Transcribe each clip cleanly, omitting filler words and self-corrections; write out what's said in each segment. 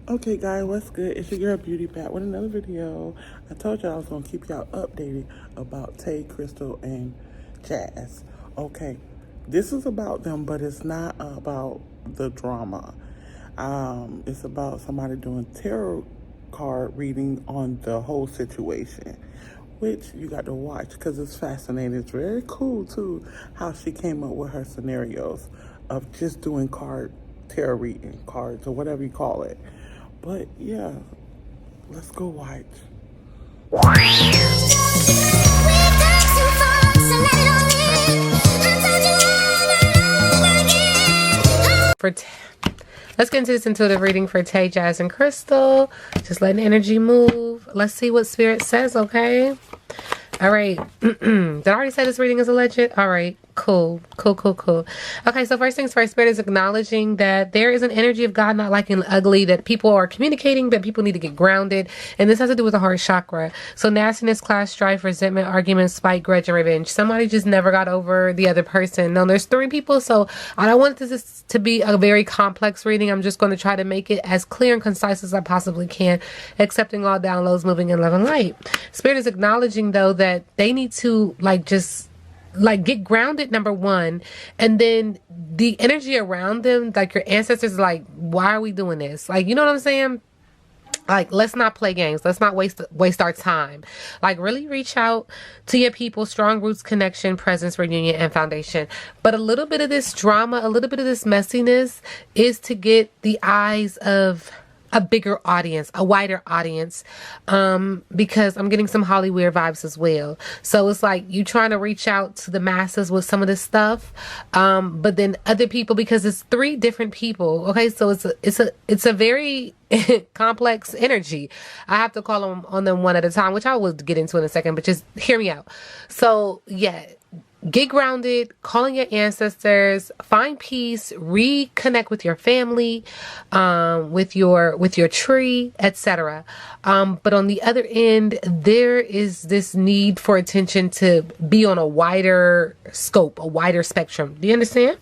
Okay guys, what's good? It's your girl Beauty back with another video. I told y'all I was gonna keep y'all updated about TAE, Crystal, and Jazz. Okay, this is about them, but it's not about the drama. It's about somebody doing tarot card reading on the whole situation, which you got to watch because it's fascinating. It's very cool too how she came up with her scenarios of just doing tarot reading cards or whatever you call it. But yeah, let's go watch. Let's get into this intuitive reading for TAE, Jazz, and Crystal. Just letting energy move. Let's see what Spirit says, okay? All right. Did I already say this reading is alleged? All right. Cool. Okay, so first things first, Spirit is acknowledging that there is an energy of God not liking ugly, that people are communicating, that people need to get grounded. And this has to do with the heart chakra. So nastiness, clash, strife, resentment, arguments, spite, grudge, and revenge. Somebody just never got over the other person. Now, there's 3 people, so I don't want this to be a very complex reading. I'm just going to try to make it as clear and concise as I possibly can, accepting all downloads, moving in love and light. Spirit is acknowledging, though, that they need to, get grounded, number 1, and then the energy around them, like your ancestors, like, why are we doing this? Like, you know what I'm saying? Like, let's not play games. Let's not waste our time. Like, really reach out to your people. Strong roots, connection, presence, reunion, and foundation. But a little bit of this drama, a little bit of this messiness is to get the eyes of a bigger audience, a wider audience, because I'm getting some Hollywood vibes as well. So it's like you trying to reach out to the masses with some of this stuff, but then other people, because it's 3 different people. Okay, so it's a very complex energy. I have to call on them one at a time, which I will get into in a second, but just hear me out. So yeah. Get grounded, calling your ancestors, find peace, reconnect with your family, with your tree, etc. But on the other end, there is this need for attention to be on a wider scope, a wider spectrum. Do you understand?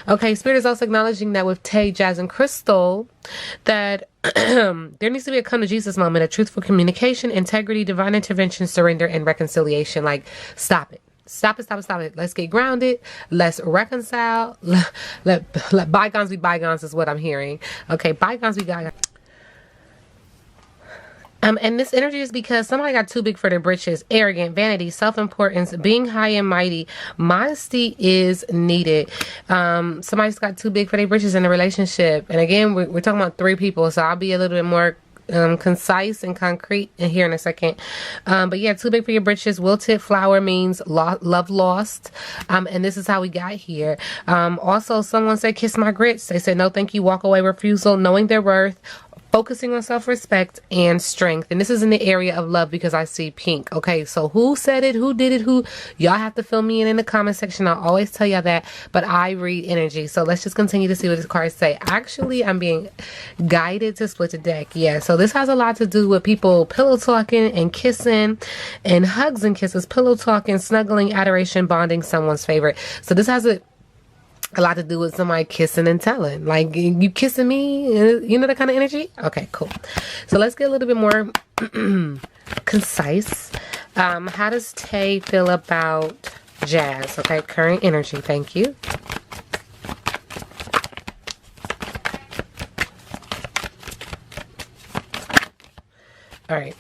Okay, Spirit is also acknowledging that with TAE, Jazz, and Crystal, that there needs to be a come to Jesus moment, a truthful communication, integrity, divine intervention, surrender, and reconciliation. Like, stop it. Stop it. Let's get grounded. Let's reconcile. Let bygones be bygones is what I'm hearing. Okay, bygones be bygones. And this energy is because somebody got too big for their britches. Arrogant, vanity, self-importance, being high and mighty. Modesty is needed. Somebody's got too big for their britches in a relationship. And again, we're talking about 3 people, so I'll be a little bit more concise and concrete here in a second. But yeah, too big for your britches. Wilted flower means love lost. And this is how we got here. Also, someone said, kiss my grits. They said, no, thank you. Walk away, refusal, knowing their worth. Focusing on self-respect and strength. And this is in the area of love because I see pink. Okay, so who said it? Who did it? Who? Y'all have to fill me in the comment section. I'll always tell y'all that. But I read energy. So let's just continue to see what this cards say. Actually, I'm being guided to split the deck. Yeah, so this has a lot to do with people pillow talking and kissing and hugs and kisses. Pillow talking, snuggling, adoration, bonding, someone's favorite. So this has a lot to do with somebody kissing and telling. Like, you kissing me? You know that kind of energy? Okay, cool. So let's get a little bit more concise. How does TAE feel about Jazz? Okay, current energy. Thank you. All right.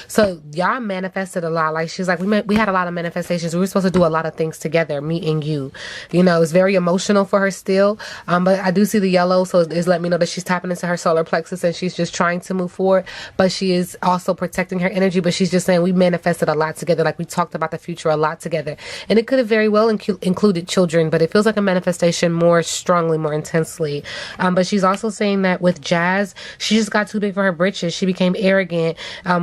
So y'all manifested a lot. Like, she's like, we had a lot of manifestations. We were supposed to do a lot of things together, me and you. You know, it's very emotional for her still. But I do see the yellow, so it's letting me know that she's tapping into her solar plexus and she's just trying to move forward. But she is also protecting her energy. But she's just saying we manifested a lot together. Like, we talked about the future a lot together. And it could have very well included children, but it feels like a manifestation more strongly, more intensely. But she's also saying that with Jazz, she just got too big for her britches. She became arrogant,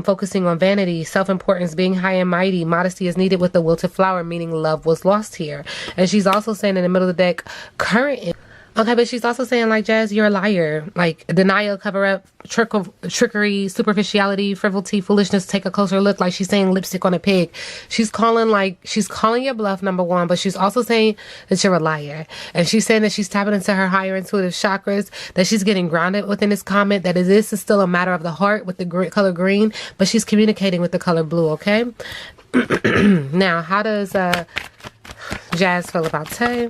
focusing on vanity, self-importance, being high and mighty. Modesty is needed with the wilted flower, meaning love was lost here. And she's also saying in the middle of the deck, current Okay, but she's also saying, like, Jazz, you're a liar. Like, denial, cover up, trickery, superficiality, frivolity, foolishness, take a closer look. Like, she's saying lipstick on a pig. She's calling your bluff, number one, but she's also saying that you're a liar. And she's saying that she's tapping into her higher intuitive chakras, that she's getting grounded within this comment, that this is still a matter of the heart with the color green, but she's communicating with the color blue, okay? Now, how does Jazz feel about Tay?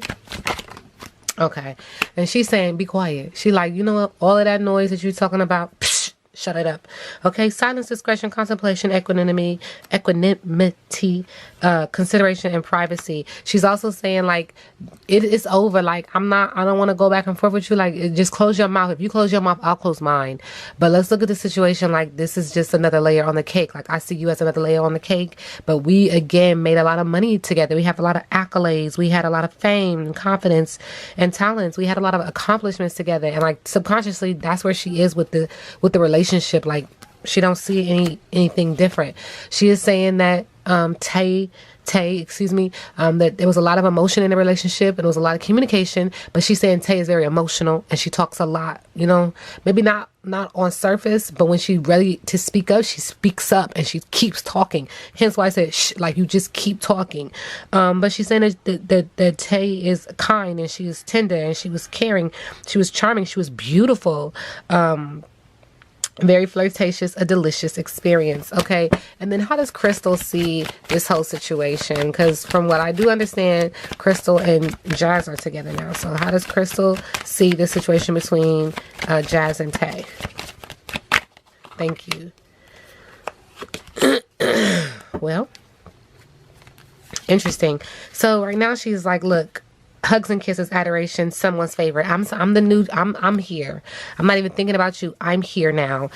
Okay. And she's saying, be quiet. She like, you know what? All of that noise that you're talking about, psh, shut it up. Okay. Silence, discretion, contemplation, equanimity, consideration, and privacy. She's also saying, like, it is over. Like, I don't want to go back and forth with you. Like, just close your mouth. If you close your mouth, I'll close mine. But let's look at the situation like this is just another layer on the cake. Like, I see you as another layer on the cake. But we, again, made a lot of money together. We have a lot of accolades. We had a lot of fame and confidence and talents. We had a lot of accomplishments together. And, like, subconsciously, that's where she is with the relationship. Like, she don't see anything different. She is saying that Tay, that there was a lot of emotion in the relationship and there was a lot of communication, but she's saying Tay is very emotional and she talks a lot, you know, maybe not on surface, but when she's ready to speak up, she speaks up and she keeps talking. Hence why I said, shh, like, you just keep talking. But she's saying that Tay is kind and she is tender and she was caring, she was charming, she was beautiful. Very flirtatious, a delicious experience. Okay. And then how does Crystal see this whole situation? Because from what I do understand, Crystal and Jazz are together now. So how does Crystal see the situation between Jazz and Tay? Thank you. Well, interesting. So right now she's like, look, hugs and kisses, adoration, someone's favorite. I'm here. I'm not even thinking about you. I'm here now.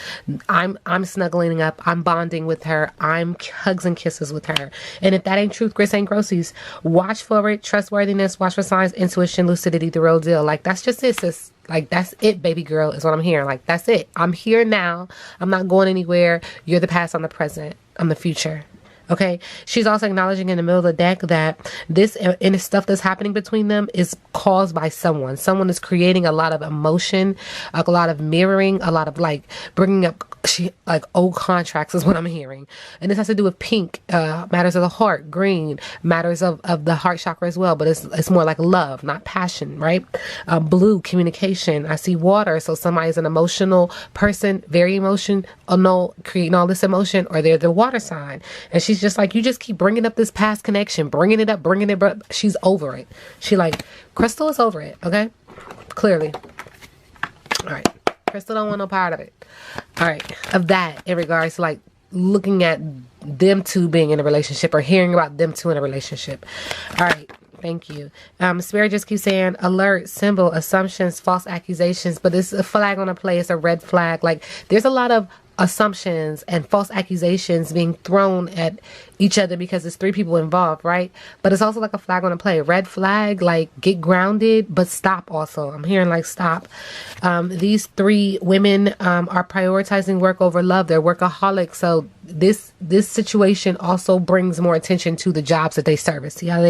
I'm snuggling up. I'm bonding with her. I'm hugs and kisses with her. And if that ain't truth, Chris ain't groceries. Watch for it. Trustworthiness, watch for signs, intuition, lucidity, the real deal. Like, that's just it, sis. Like, that's it, baby girl, is what I'm hearing. Like, that's it. I'm here now. I'm not going anywhere. You're the past, I'm the present. I'm the future. Okay. She's also acknowledging in the middle of the deck that this and the stuff that's happening between them is caused by someone. Someone is creating a lot of emotion, a lot of mirroring, a lot of, like, bringing up like old contracts is what I'm hearing. And this has to do with pink, matters of the heart, green, matters of the heart chakra as well. But it's more like love, not passion, right? Blue, communication. I see water. So somebody is an emotional person, very emotional, creating all this emotion, or they're the water sign. And she's just like, you just keep bringing up this past connection, bringing it up. She's over it. She like, Crystal is over it. Okay. Clearly. All right. Crystal don't want no part of it. All right. Of that, in regards to, like, looking at them two being in a relationship or hearing about them two in a relationship. All right. Thank you. Spirit just keeps saying alert, symbol, assumptions, false accusations, but it's a flag on a play. It's a red flag. Like, there's a lot of assumptions and false accusations being thrown at each other because there's three people involved, right? But it's also like a flag on a play. Red flag, like, get grounded, but stop also. I'm hearing, like, stop. These three women are prioritizing work over love. They're workaholics. So this situation also brings more attention to the jobs that they service. See how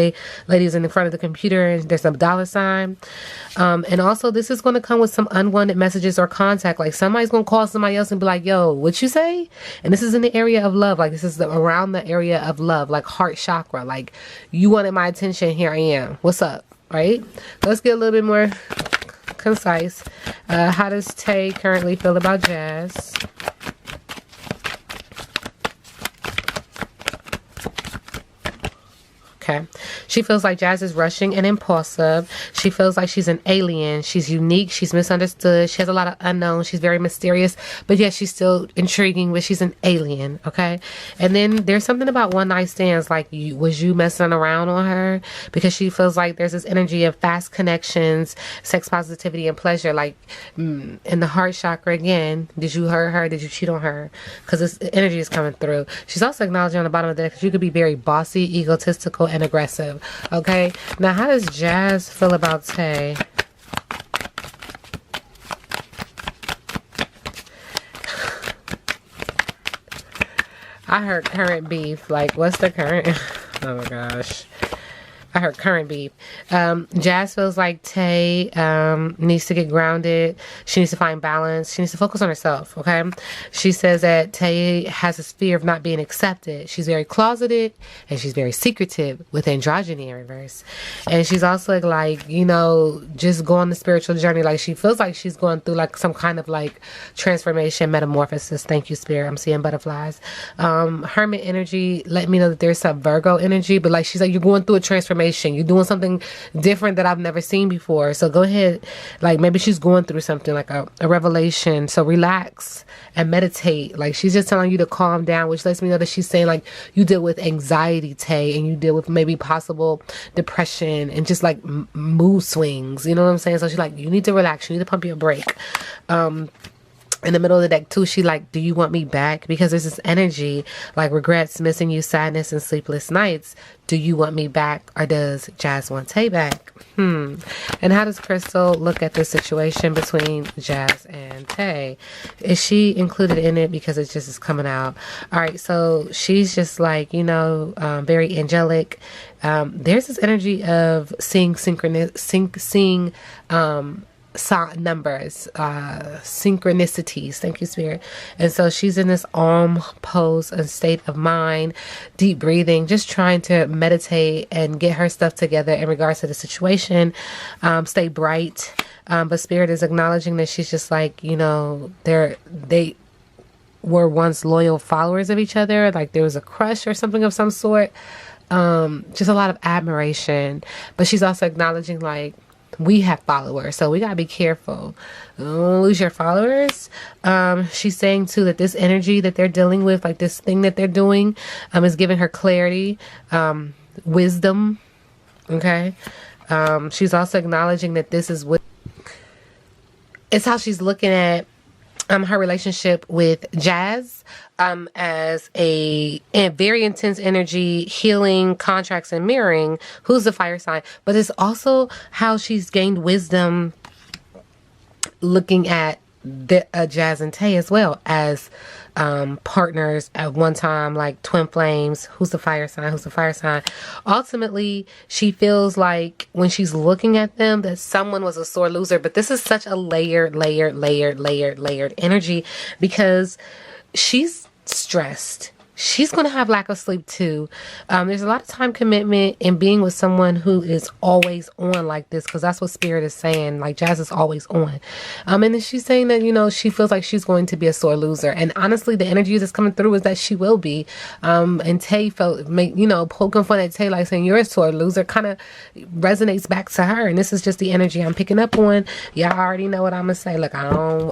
ladies in the front of the computer and there's a dollar sign. And also this is going to come with some unwanted messages or contact. Like, somebody's going to call somebody else and be like, yo, what you say? And this is in the area of love. Like, this is around the area of love, like heart chakra. Like, you wanted my attention, here I am. What's up? Right? Let's get a little bit more concise. How does Tay currently feel about Jazz? Okay. She feels like Jazz is rushing and impulsive. She feels like she's an alien. She's unique. She's misunderstood. She has a lot of unknowns. She's very mysterious, but yet she's still intriguing, but she's an alien. Okay. And then there's something about one night stands. Like, was you messing around on her? Because she feels like there's this energy of fast connections, sex positivity, and pleasure. Like, in the heart chakra again, did you hurt her? Did you cheat on her? Because this energy is coming through. She's also acknowledging on the bottom of the deck that you could be very bossy, egotistical, and aggressive. Okay. Now, how does Jazz feel about Tay? I heard current beef. Like, what's the current? Oh my gosh. I heard current beef. Jazz feels like Tay needs to get grounded. She needs to find balance. She needs to focus on herself, okay? She says that Tay has this fear of not being accepted. She's very closeted and she's very secretive with androgyny in reverse. And she's also like, you know, just go on the spiritual journey. Like she feels like she's going through like some kind of like transformation, metamorphosis. Thank you, Spirit. I'm seeing butterflies. Hermit energy let me know that there's some Virgo energy, but like she's like, you're going through a transformation. You're doing something different that I've never seen before. So go ahead. Like maybe she's going through something like a revelation. So relax and meditate. Like she's just telling you to calm down, which lets me know that she's saying like you deal with anxiety, Tay, and you deal with maybe possible depression and just like mood swings. You know what I'm saying? So she's like, you need to relax. You need to pump your brake. In the middle of the deck too, she like, do you want me back? Because there's this energy like regrets, missing you, sadness, and sleepless nights. Do you want me back, or does Jazz want Tay back? And how does Crystal look at this situation between Jazz and Tay? Is she included in it because it just is coming out? All right, so she's just like, you know, very angelic. There's this energy of seeing numbers, synchronicities. Thank you, Spirit. And so she's in this arm pose and state of mind, deep breathing, just trying to meditate and get her stuff together in regards to the situation. Stay bright. But Spirit is acknowledging that she's just like, you know, they were once loyal followers of each other. Like there was a crush or something of some sort. Just a lot of admiration. But she's also acknowledging like, we have followers, so we gotta be careful. Don't lose your followers. She's saying too that this energy that they're dealing with, like this thing that they're doing, is giving her clarity, wisdom. Okay. She's also acknowledging that this is what it's how she's looking at her relationship with Jazz as a very intense energy, healing, contracts, and mirroring, who's the fire sign. But it's also how she's gained wisdom looking at the Jazz and Tay as well as partners at one time, like twin flames. Who's the fire sign? Who's the fire sign? Ultimately, she feels like when she's looking at them that someone was a sore loser. But this is such a layered energy because she's stressed. She's going to have lack of sleep too. There's a lot of time commitment in being with someone who is always on like this, because that's what Spirit is saying. Like Jazz is always on. And then she's saying that, you know, she feels like she's going to be a sore loser. And honestly, the energy that's coming through is that she will be. And Tay poking fun at Tay, like saying you're a sore loser, kind of resonates back to her. And this is just the energy I'm picking up on. Y'all already know what I'm going to say. Look, I'm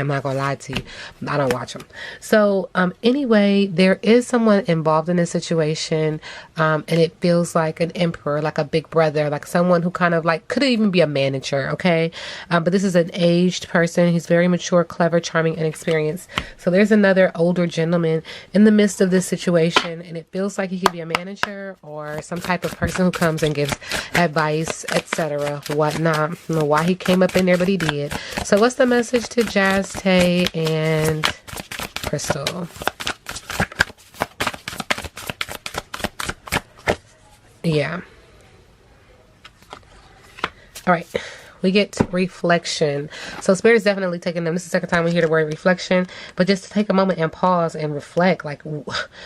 not gonna lie to you, I don't watch them. So anyway, there is someone involved in this situation, and it feels like an emperor, like a big brother, like someone who kind of like could even be a manager. Okay, but this is an aged person. He's very mature, clever, charming, and experienced. So there's another older gentleman in the midst of this situation, and it feels like he could be a manager or some type of person who comes and gives advice, etc., whatnot. I don't know why he came up in there, but he did. So what's the message to Jazz, Tay, and Crystal? Yeah. All right. We get reflection. So Spirit is definitely taking them. This is the second time we hear the word reflection. But just to take a moment and pause and reflect. Like,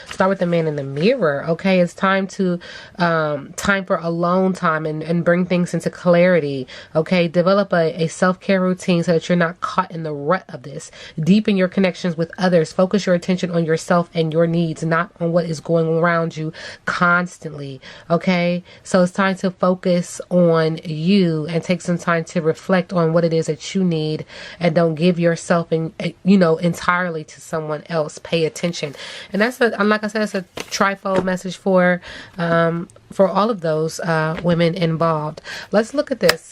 start with the man in the mirror. Okay, it's time to time for alone time and bring things into clarity. Okay, develop a self-care routine so that you're not caught in the rut of this. Deepen your connections with others. Focus your attention on yourself and your needs, not on what is going around you constantly. Okay, so it's time to focus on you and take some time to reflect on what it is that you need, and don't give yourself entirely to someone else. Pay attention. And that's like I said, it's a trifold message for all of those women involved. Let's look at this.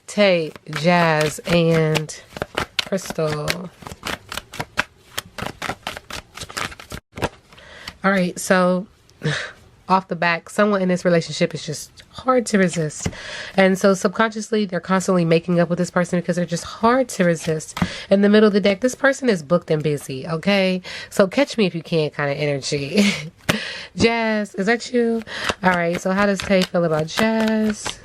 Tay, Jazz, and Crystal. All right, so off the back, someone in this relationship is just hard to resist. And so subconsciously, they're constantly making up with this person because they're just hard to resist. In the middle of the deck, this person is booked and busy, okay? So catch me if you can kind of energy. Jazz, is that you? All right, so how does Tay feel about Jazz?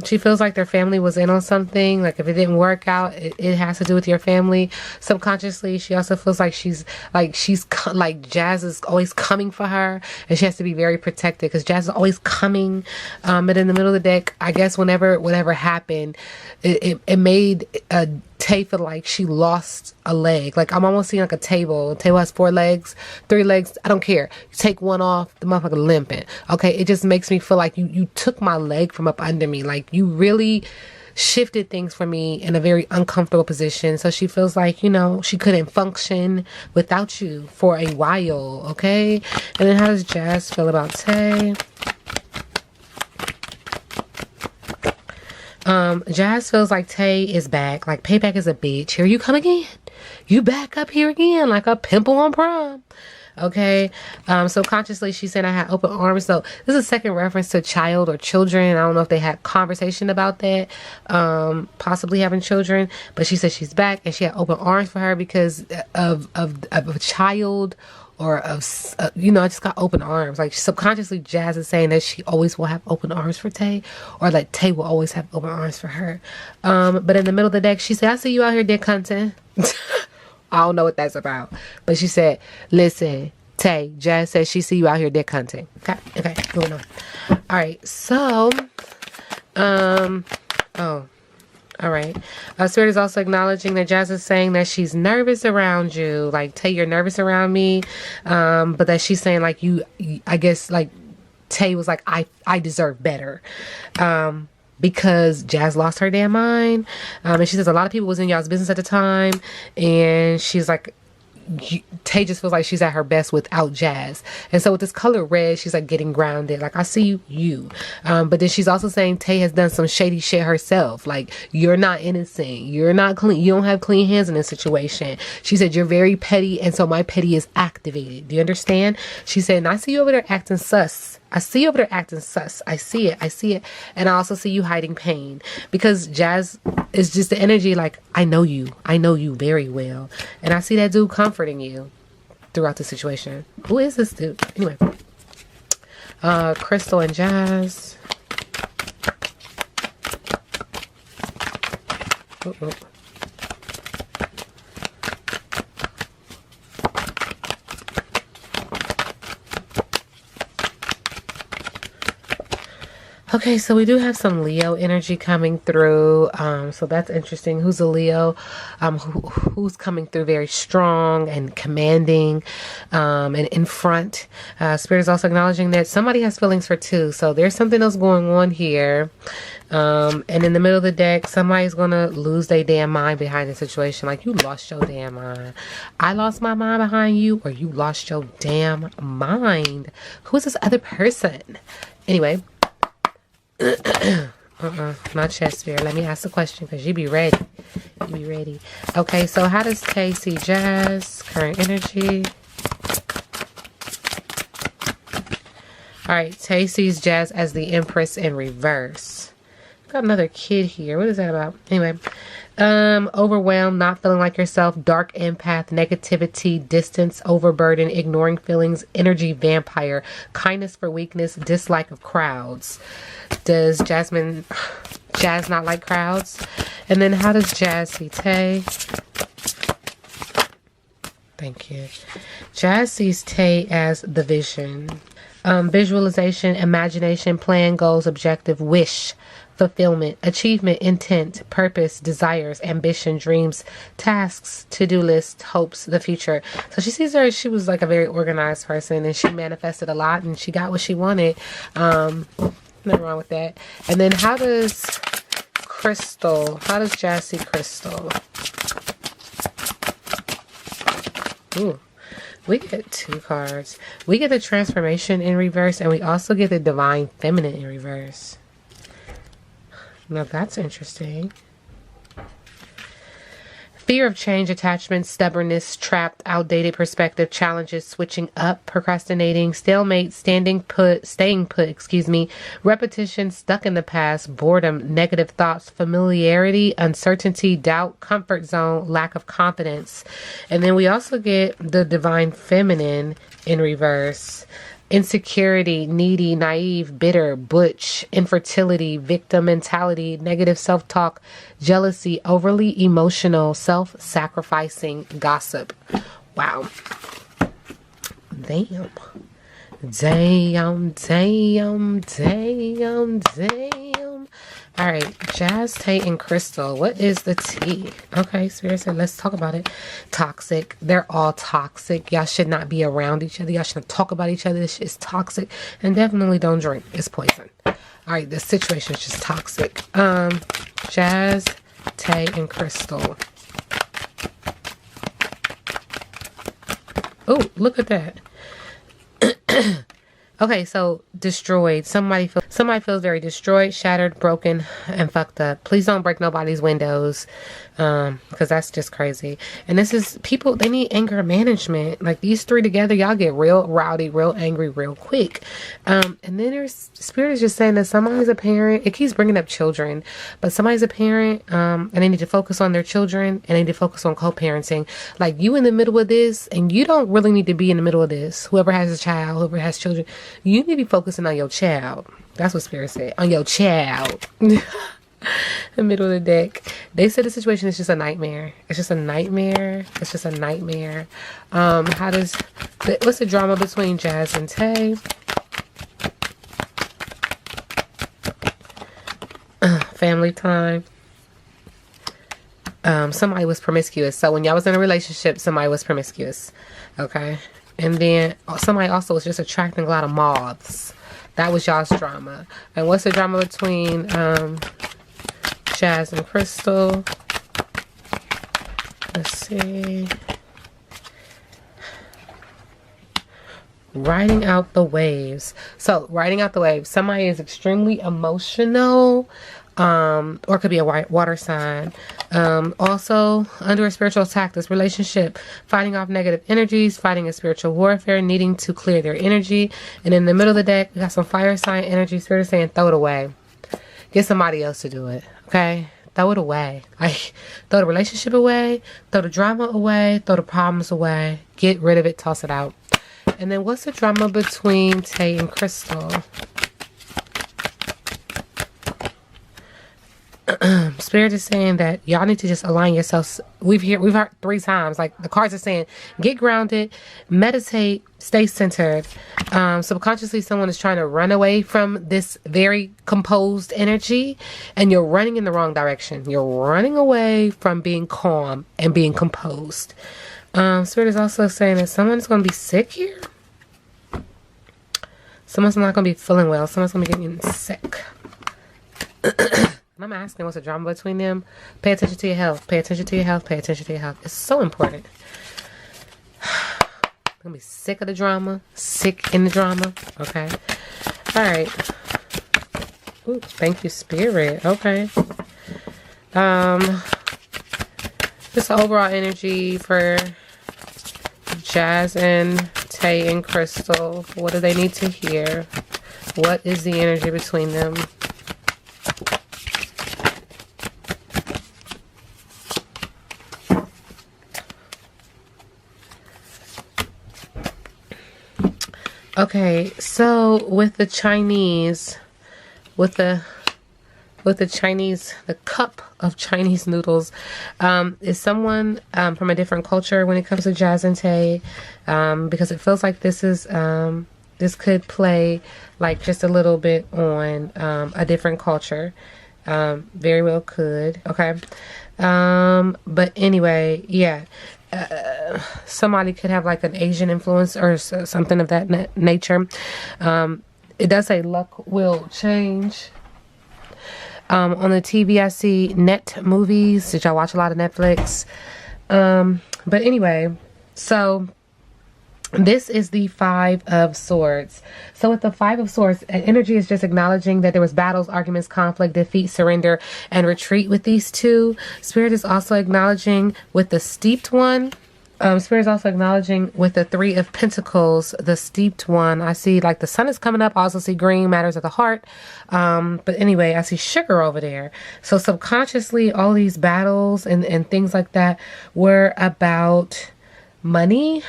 She feels like their family was in on something. Like if it didn't work out, it has to do with your family. Subconsciously, she also feels like like Jazz is always coming for her, and she has to be very protected because Jazz is always coming. But in the middle of the deck, I guess whatever happened, it made Tay feel like she lost a leg. Like I'm almost seeing like a table. The table has 4 legs, 3 legs. I don't care. You take one off, the motherfucker limping. Okay, it just makes me feel like you took my leg from up under me. Like you really shifted things for me in a very uncomfortable position. So she feels like, you know, she couldn't function without you for a while. Okay, and then how does Jazz feel about Tay? Jazz feels like Tay is back. Like payback is a bitch. Here you come again. You back up here again like a pimple on prom. Okay. So consciously she's saying I had open arms. So this is a second reference to child or children. I don't know if they had conversation about that. Possibly having children. But she said she's back and she had open arms for her because of a child or of, you know, I just got open arms. Like subconsciously Jazz is saying that she always will have open arms for Tay, or that Tay will always have open arms for her. But in the middle of the deck, she said, I see you out here dick hunting. I don't know what that's about. But she said, listen, Tay, Jazz says she see you out here dick hunting. Okay, going on. All right, so, all right. Spirit is also acknowledging that Jazz is saying that she's nervous around you. Like, Tay, you're nervous around me. But that she's saying, like, I guess, like, Tay was like, I deserve better. Because Jazz lost her damn mind. And she says a lot of people was in y'all's business at the time. And she's like, Tay just feels like she's at her best without Jazz. And so with this color red, she's like getting grounded. Like, I see you. But then she's also saying Tay has done some shady shit herself. Like, you're not innocent. You're not clean. You don't have clean hands in this situation. She said, you're very petty. And so my petty is activated. Do you understand? She said, and I see you over there acting sus. I see you over there acting sus. I see it. And I also see you hiding pain. Because Jazz is just the energy like, I know you very well. And I see that dude comforting you throughout the situation. Who is this dude? Anyway. Crystal and Jazz. Oh. Okay, so we do have some Leo energy coming through. So that's interesting. Who's a Leo? Who's coming through very strong and commanding, and in front. Spirit is also acknowledging that somebody has feelings for 2. So there's something else going on here. And in the middle of the deck, somebody's going to lose their damn mind behind the situation. Like, you lost your damn mind. I lost my mind behind you, or you lost your damn mind. Who is this other person? Anyway. Not chest sphere. Let me ask the question because you be ready. Okay, so how does Tay see Jazz? Current energy. Alright, Tay sees Jazz as the Empress in reverse. Got another kid here. What is that about? Anyway. Overwhelmed, not feeling like yourself, dark empath, negativity, distance, overburden, ignoring feelings, energy vampire, kindness for weakness, dislike of crowds. Does Jazz not like crowds? And then how does Jazz see Tay? Thank you. Jazz sees Tay as the vision. Visualization, imagination, plan, goals, objective, wish, fulfillment, achievement, intent, purpose, desires, ambition, dreams, tasks, to-do list, hopes, the future. So she sees her, she was like a very organized person and she manifested a lot and she got what she wanted. Nothing wrong with that. And then how does Jazz see Crystal? Ooh. We get 2 cards. We get the transformation in reverse and we also get the divine feminine in reverse. Now that's interesting. Fear of change, attachment, stubbornness, trapped, outdated perspective, challenges, switching up, procrastinating, stalemate, staying put, repetition, stuck in the past, boredom, negative thoughts, familiarity, uncertainty, doubt, comfort zone, lack of confidence. And then we also get the divine feminine in reverse. Insecurity, needy, naive, bitter, butch, infertility, victim mentality, negative self-talk, jealousy, overly emotional, self-sacrificing, gossip. Wow. Damn. Damn, damn, damn, damn. All right, Jazz, TAE, and Crystal. What is the tea? Okay, Spirit said, let's talk about it. Toxic. They're all toxic. Y'all should not be around each other. Y'all shouldn't talk about each other. This shit is toxic. And definitely don't drink. It's poison. All right, the situation is just toxic. Jazz, TAE, and Crystal. Oh, look at that. Okay, so destroyed. Somebody feels very destroyed, shattered, broken, and fucked up. Please don't break nobody's windows, because that's just crazy. And this is people. They need anger management. Like these three together, y'all get real rowdy, real angry, real quick. And then there's Spirit is just saying that somebody's a parent. It keeps bringing up children, but somebody's a parent, and they need to focus on their children, and they need to focus on co-parenting. Like you in the middle of this, and you don't really need to be in the middle of this. Whoever has a child, whoever has children. You need to be focusing on your child. That's what Spirit said. On your child. The middle of the deck. They said the situation is just a nightmare. It's just a nightmare. It's just a nightmare. What's the drama between Jazz and TAE? Family time. Somebody was promiscuous. So when y'all was in a relationship, somebody was promiscuous. Okay. And then somebody also was just attracting a lot of moths. That was y'all's drama. And what's the drama between Jazz and Crystal? Let's see. Riding out the waves. So riding out the waves. Somebody is extremely emotional. Or it could be a water sign. Also under a spiritual attack, this relationship, fighting off negative energies, fighting a spiritual warfare, needing to clear their energy. And in the middle of the deck, we got some fire sign energy. Spirit is saying, throw it away. Get somebody else to do it. Okay? Throw it away. Like, throw the relationship away, throw the drama away, throw the problems away. Get rid of it, toss it out. And then what's the drama between TAE and Crystal? Spirit is saying that y'all need to just align yourselves. We've heard 3 times. Like the cards are saying, get grounded, meditate, stay centered. Subconsciously, someone is trying to run away from this very composed energy, and you're running in the wrong direction. You're running away from being calm and being composed. Spirit is also saying that someone's going to be sick here. Someone's not going to be feeling well. Someone's going to be getting sick. I'm asking what's the drama between them. Pay attention to your health. Pay attention to your health. Pay attention to your health. It's so important. I'm going to be sick of the drama. Sick in the drama. Okay. All right. Ooh, thank you, Spirit. Okay. Just overall energy for Jazz and TAE and Crystal. What do they need to hear? What is the energy between them? Okay, so with the Chinese, the cup of Chinese noodles, is someone from a different culture when it comes to Jazz and TAE, because it feels like this could play like just a little bit on a different culture. Very well could. Okay, but anyway, yeah. Somebody could have like an Asian influence or something of that nature. It does say luck will change. On the TV, I see net movies. Did y'all watch a lot of Netflix? But anyway, so This is the Five of Swords. So with the Five of Swords, energy is just acknowledging that there was battles, arguments, conflict, defeat, surrender, and retreat with these two. Spirit is also acknowledging with the Steeped one. Spirit is also acknowledging with the Three of Pentacles, the Steeped one. I see like the sun is coming up. I also see green, matters of the heart. But anyway, I see sugar over there. So subconsciously, all these battles and things like that were about money,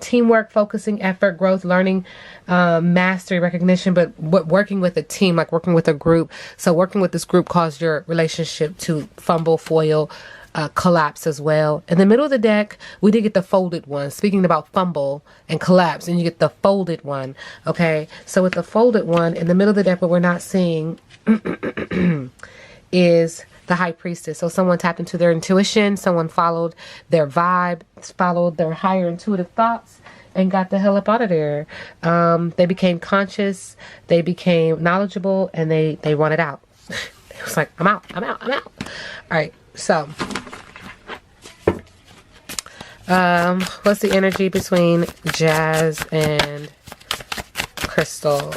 teamwork, focusing, effort, growth, learning, mastery, recognition, but working with a team, like working with a group. So working with this group caused your relationship to fumble, foil, collapse as well. In the middle of the deck, we did get the folded one. Speaking about fumble and collapse, and you get the folded one. Okay, so with the folded one in the middle of the deck, what we're not seeing is the High Priestess. So someone tapped into their intuition, someone followed their vibe, followed their higher intuitive thoughts, and got the hell up out of there. They became conscious, they became knowledgeable, and they wanted out. It was like, I'm out. All right, so what's the energy between Jazz and Crystal?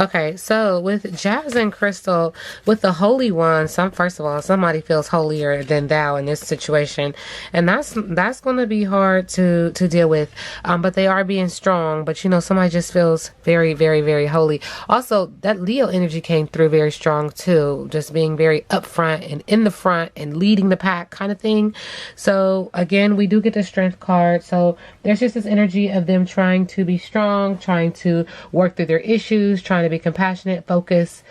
Okay, so with Jazz and Crystal, with the Holy One, first of all, somebody feels holier than thou in this situation, and that's going to be hard to deal with. But they are being strong. But you know, somebody just feels very, very, very holy. Also, that Leo energy came through very strong too, just being very upfront and in the front and leading the pack kind of thing. So again, we do get the Strength card. So there's just this energy of them trying to be strong, trying to work through their issues, trying to be compassionate, focused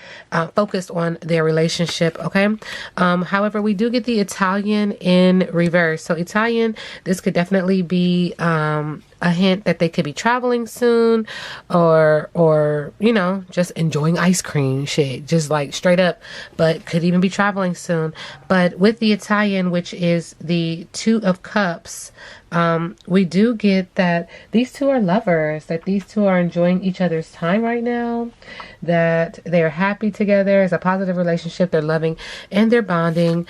on their relationship. Okay. However, we do get the Italian in reverse. So Italian, this could definitely be a hint that they could be traveling soon, or you know, just enjoying ice cream, shit, just like straight up, but could even be traveling soon. But with the Italian, which is the Two of Cups, we do get that these two are lovers, that these two are enjoying each other's time right now, that they are happy together. It's a positive relationship. They're loving and they're bonding.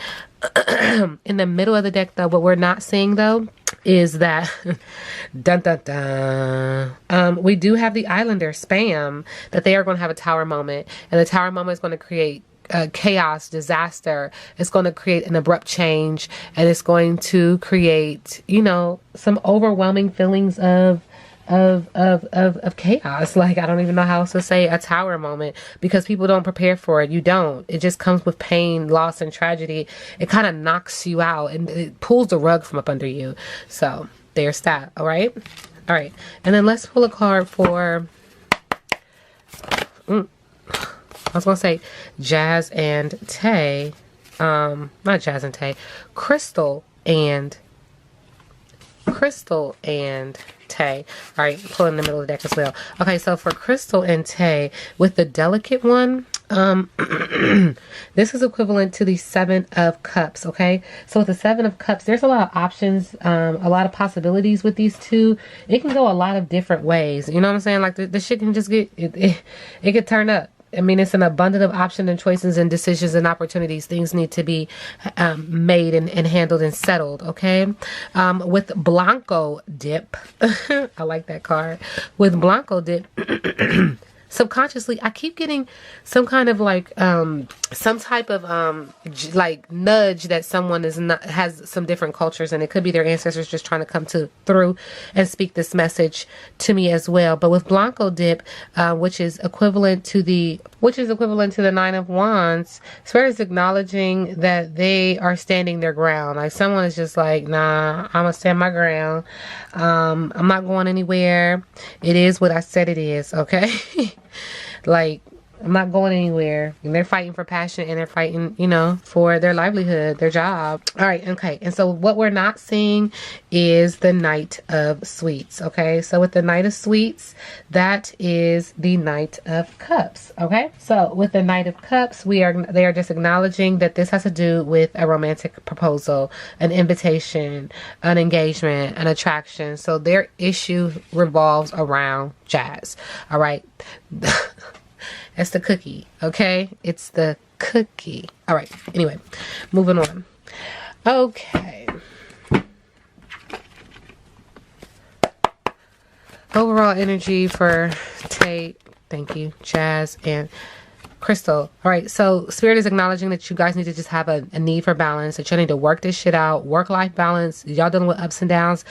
In the middle of the deck, though, what we're not seeing, though, is that dun dun dun. We do have the Islander spam, that they are going to have a tower moment, and the tower moment is going to create chaos, disaster. It's going to create an abrupt change, and it's going to create, you know, some overwhelming feelings of chaos. Like, I don't even know how else to say a tower moment, because people don't prepare for it. You don't. It just comes with pain, loss, and tragedy. It kind of knocks you out and it pulls the rug from up under you. So there's that. All right. And then let's pull a card for I was gonna say Jazz and TAE. Not Jazz and TAE. Crystal and TAE. All right, pull in the middle of the deck as well. Okay, so for Crystal and TAE, with the delicate one, this is equivalent to the Seven of Cups. Okay, so with the Seven of Cups, there's a lot of options, a lot of possibilities with these two. It can go a lot of different ways. You know what I'm saying? Like the shit can just get it could turn up. I mean, it's an abundance of options and choices and decisions and opportunities. Things need to be made and handled and settled, okay? With Blanco Dip, I like that card. With Blanco Dip, subconsciously, I keep getting some kind of like, some type of like nudge that someone has some different cultures, and it could be their ancestors just trying to come through and speak this message to me as well. But with Blanco Dip, which is equivalent to the Nine of Wands, Spirit is acknowledging that they are standing their ground. Like someone is just like, nah, I'm gonna stand my ground. I'm not going anywhere. It is what I said it is, okay? Like, I'm not going anywhere. And they're fighting for passion, and they're fighting, you know, for their livelihood, their job. All right, okay. And so what we're not seeing is the Knight of Sweets, okay? So with the Knight of Sweets, that is the Knight of Cups, okay? So with the Knight of Cups, they are just acknowledging that this has to do with a romantic proposal, an invitation, an engagement, an attraction. So their issue revolves around Jazz, all right? It's the cookie, okay? It's the cookie. All right. Anyway, moving on. Okay. Overall energy for Tate, thank you, Jazz, and Crystal. All right, so Spirit is acknowledging that you guys need to just have a need for balance, that you need to work this shit out, work-life balance. Y'all dealing with ups and downs,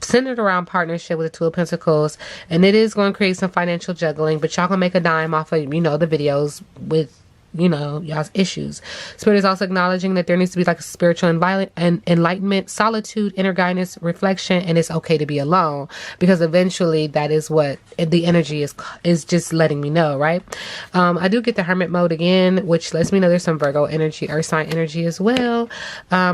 centered around partnership with the Two of Pentacles, and it is going to create some financial juggling, but y'all gonna make a dime off of, you know, the videos with, you know, y'all's issues. Spirit is also acknowledging that there needs to be like a spiritual enlightenment, solitude, inner guidance, reflection, and it's okay to be alone, because eventually that is what the energy is just letting me know, right? I do get the hermit mode again, which lets me know there's some Virgo energy, earth sign energy as well.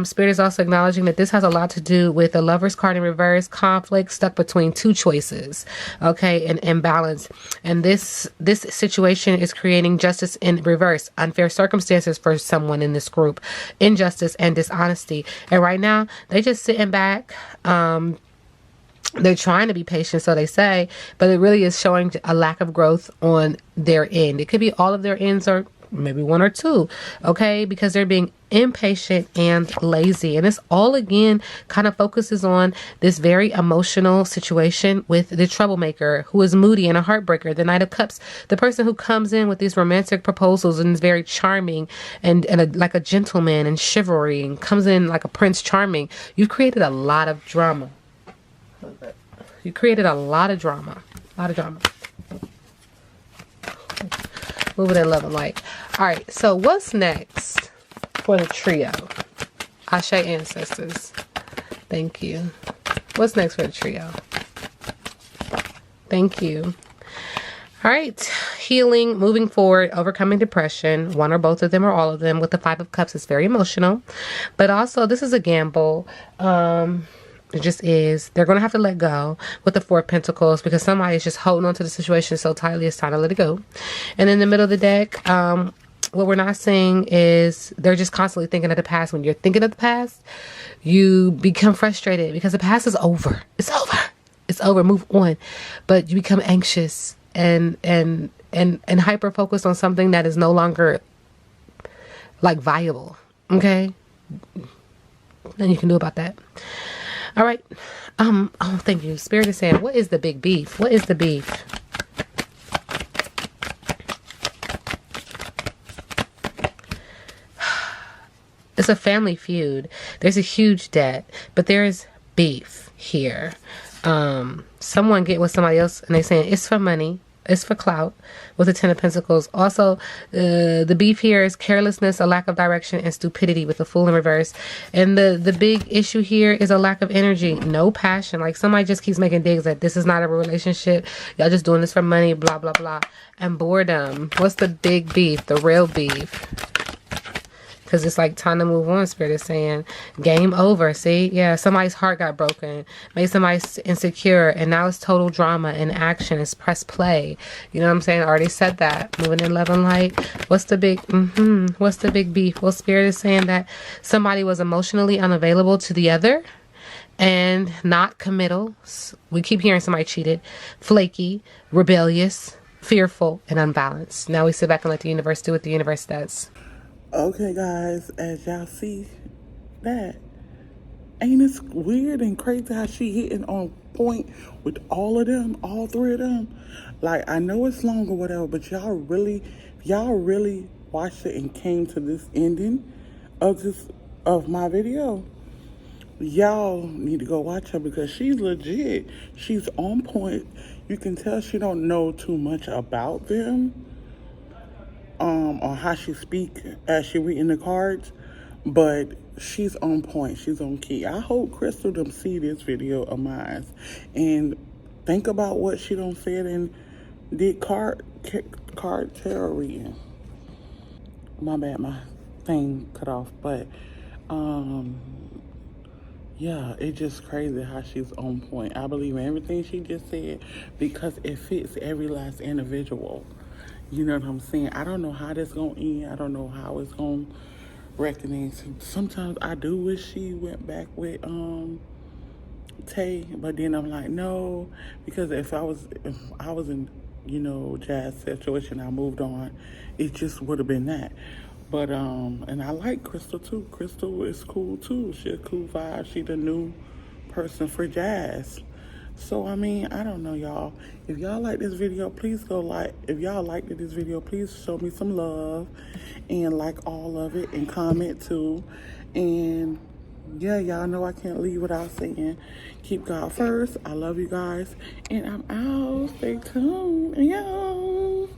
Spirit is also acknowledging that this has a lot to do with the Lover's card in reverse, conflict, stuck between two choices, okay, and imbalance. And this situation is creating justice in reverse, unfair circumstances for someone in this group, injustice and dishonesty. And right now they just sitting back. They're trying to be patient, so they say, but it really is showing a lack of growth on their end. It could be all of their ends, or maybe one or two, okay, because they're being impatient and lazy. And this all again kind of focuses on this very emotional situation with the troublemaker who is moody and a heartbreaker, the Knight of Cups, the person who comes in with these romantic proposals and is very charming and like a gentleman and chivalry, and comes in like a Prince Charming. You've created a lot of drama. You created a lot of drama. Moving in love and light. All right, so what's next for the trio? Ashe ancestors. Thank you. What's next for the trio? Thank you. All right, healing, moving forward, overcoming depression. One or both of them or all of them. With the Five of Cups, it's very emotional. But also, this is a gamble. It just is. They're going to have to let go with the Four of Pentacles, because somebody is just holding on to the situation so tightly, it's time to let it go. And in the middle of the deck, what we're not seeing is they're just constantly thinking of the past. When you're thinking of the past, you become frustrated because the past is over. It's over. It's over. Move on. But you become anxious and hyper focused on something that is no longer like viable. Okay? Nothing you can do about that. All right. Oh, thank you. Spirit is saying, what is the big beef? What is the beef? It's a family feud. There's a huge debt, but there is beef here. Someone get with somebody else and they saying it's for money. It's for clout with the Ten of Pentacles. Also, the beef here is carelessness, a lack of direction, and stupidity with the Fool in reverse. And the big issue here is a lack of energy, no passion. Like somebody just keeps making digs that this is not a relationship. Y'all just doing this for money, blah, blah, blah. And boredom. What's the big beef? The real beef. Because it's like time to move on. Spirit is saying game over. See, yeah, somebody's heart got broken, made somebody insecure, and now it's total drama and action. It's press play. You know what I'm saying? I already said that. Moving in love and light. What's the big what's the big beef? Well, Spirit is saying that somebody was emotionally unavailable to the other and not committal. We keep hearing somebody cheated, flaky, rebellious, fearful, and unbalanced. Now we sit back and let the universe do what the universe does. Okay, guys, as y'all see that, ain't it weird and crazy how she hitting on point with all of them, all three of them? Like, I know it's long or whatever, but y'all really watched it and came to this ending of my video. Y'all need to go watch her, because she's legit. She's on point. You can tell she don't know too much about them. Or how she speak as she reading the cards, but she's on point. She's on key. I hope Crystal them see this video of mine and think about what she done said and did card tarot reading. My bad, my thing cut off, but yeah, it's just crazy how she's on point. I believe in everything she just said because it fits every last individual. You know what I'm saying? I don't know how this gonna end. I don't know how it's gonna reckoning. Sometimes I do wish she went back with TAE, but then I'm like, no, because if I was in, Jazz situation, I moved on, it just would have been that. But and I like Crystal too. Crystal is cool too. She a cool vibe. She the new person for Jazz. So I mean, I don't know, y'all. If y'all like this video, please go like. If y'all liked this video, please show me some love and like all of it and comment too. And yeah, y'all know I can't leave without saying, keep God first. I love you guys, and I'm out. Stay tuned. Yo.